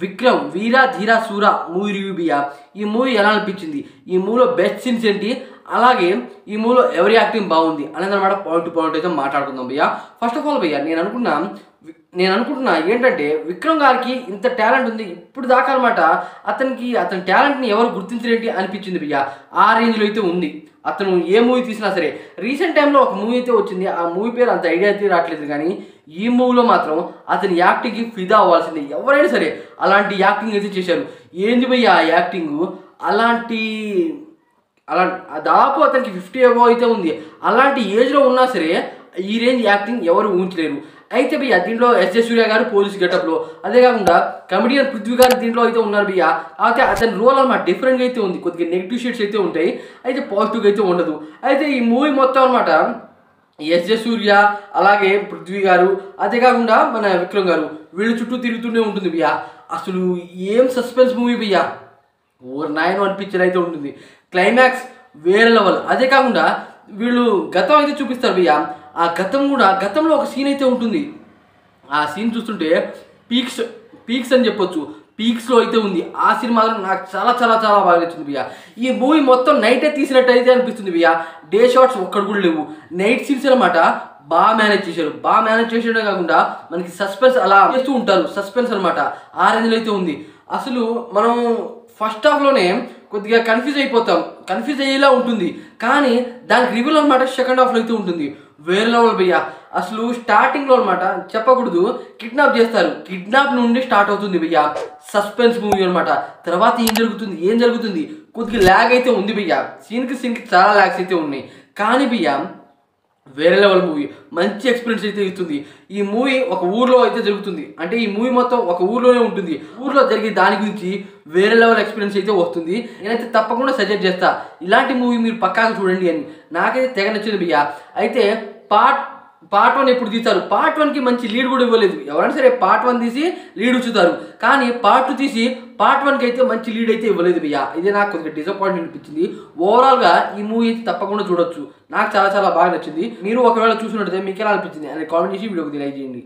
విక్రమ్ వీర ధీర సూర movie review బియా. ఈ movie ఎలా అనిపించింది, ఈ మూవీలో బెస్ట్ సీన్స్ ఏంటి, అలాగే ఈ మూవీలో ఎవరి యాక్టింగ్ బాగుంది అనేది అనమాట పాయింట్ టు పాయింట్ అయితే మాట్లాడుకుందాం భయ్యా. ఫస్ట్ ఆఫ్ ఆల్ భయ్యా నేను అనుకుంటున్నా ఏంటంటే విక్రమ్ గారికి ఇంత టాలెంట్ ఉంది ఇప్పుడు దాకా అనమాట. అతని టాలెంట్ని ఎవరు గుర్తించలేంటి అనిపించింది భయ్యా. ఆ రేంజ్లో అయితే ఉంది. అతను ఏ మూవీ తీసినా సరే, రీసెంట్ టైంలో ఒక మూవీ అయితే వచ్చింది, ఆ మూవీ పేరు అంత ఐడియా అయితే రావట్లేదు, కానీ ఈ మూవీలో మాత్రం అతని యాక్టింగ్కి ఫిదా అవ్వాల్సిందే ఎవరైనా సరే. అలాంటి యాక్టింగ్ అయితే చేశారు. ఏంది భయ్యా ఆ యాక్టింగ్, అలా దాదాపు అతనికి 50 అబవ్ అయితే ఉంది. అలాంటి ఏజ్లో ఉన్నా సరే ఈ రేంజ్ యాక్టింగ్ ఎవరు ఊహించలేరు. అయితే భయ్యా దీంట్లో ఎస్ జే సూర్య గారు పోలీస్ గెటప్లో, అదే కాకుండా కమెడియన్ పృథ్వీ గారు దీంట్లో అయితే ఉన్నారు భయ్యా. అయితే అతని రోల్ అనమాట డిఫరెంట్గా అయితే ఉంది. కొద్దిగా నెగిటివ్ షేడ్స్ అయితే ఉంటాయి, అయితే పాజిటివ్గా అయితే ఉండదు. అయితే ఈ మూవీ మొత్తం అనమాట ఎస్ జే సూర్య, అలాగే పృథ్వీ గారు, అదే కాకుండా మన విక్రమ్ గారు, వీళ్ళు చుట్టూ తిరుగుతూనే ఉంటుంది భయ్యా. అసలు ఏం సస్పెన్స్ మూవీ భయ్యా, ఓవర్ 9 అనిపించేది అయితే ఉంటుంది. క్లైమాక్స్ వేరే లెవెల్. అదే కాకుండా వీళ్ళు గతం అయితే చూపిస్తారు భయ్యా. ఆ గతంలో ఒక సీన్ అయితే ఉంటుంది. ఆ సీన్ చూస్తుంటే పీక్స్ అని చెప్పొచ్చు, పీక్స్లో అయితే ఉంది. ఆ సీన్ మాత్రం నాకు చాలా చాలా చాలా బాగా నచ్చింది భయ్యా. ఈ మూవీ మొత్తం నైటే తీసినట్టు అయితే అనిపిస్తుంది భయ్యా. డే షాట్స్ ఒక్కడు కూడా లేవు, నైట్ సీన్స్ అనమాట బాగా మేనేజ్ చేసేయడం కాకుండా మనకి సస్పెన్స్ అలా చేస్తూ ఉంటారు. సస్పెన్స్ అనమాట ఆ రేంజ్లో అయితే ఉంది. అసలు మనం ఫస్ట్ హాఫ్లోనే కొద్దిగా కన్ఫ్యూజ్ అయ్యేలా ఉంటుంది, కానీ దానికి రివ్యూల్ అనమాట సెకండ్ హాఫ్లో అయితే ఉంటుంది. వేరే లెవెల్ భయ్యా. అసలు స్టార్టింగ్లో అనమాట చెప్పకూడదు, కిడ్నాప్ చేస్తారు. కిడ్నాప్ నుండి స్టార్ట్ అవుతుంది భయ్యా సస్పెన్స్ మూవీ అనమాట. తర్వాత ఏం జరుగుతుంది కొద్దిగా ల్యాగ్ అయితే ఉంది భయ్యా. సీన్కి చాలా ల్యాగ్స్ అయితే ఉన్నాయి, కానీ భయ్యా వేరే లెవెల్ మూవీ. మంచి ఎక్స్పీరియన్స్ అయితే ఇస్తుంది. ఈ మూవీ ఒక ఊర్లో అయితే జరుగుతుంది, అంటే ఈ మూవీ మొత్తం ఒక ఊర్లోనే ఉంటుంది. ఊర్లో జరిగే దాని గురించి వేరే లెవెల్ ఎక్స్పీరియన్స్ అయితే వస్తుంది. నేనైతే తప్పకుండా సజెస్ట్ చేస్తా ఇలాంటి మూవీ మీరు పక్కాగా చూడండి అని. నాకైతే తెగ నచ్చింది భయ్యా. అయితే పార్ట్ 1 ఎప్పుడు తీస్తారు, పార్ట్ 1కి మంచి లీడ్ కూడా ఇవ్వలేదు. ఎవరైనా సరే పార్ట్ 1 తీసి లీడ్ ఉంచుతారు, కానీ పార్ట్ 2 తీసి పార్ట్ 1కి అయితే మంచి లీడ్ అయితే ఇవ్వలేదు భయ్యా. ఇది నాకు కొద్దిగా డిసప్పాయింట్మెంట్ అనిపించింది. ఓవరాల్గా ఈ మూవీ అయితే తప్పకుండా చూడొచ్చు. నాకు చాలా చాలా బాగా నచ్చింది. మీరు ఒకవేళ చూసినట్టయితే మీకు ఎలా అనిపించింది అనేది కామెంట్ చేసి వీడియోకి లైక్ చేయండి.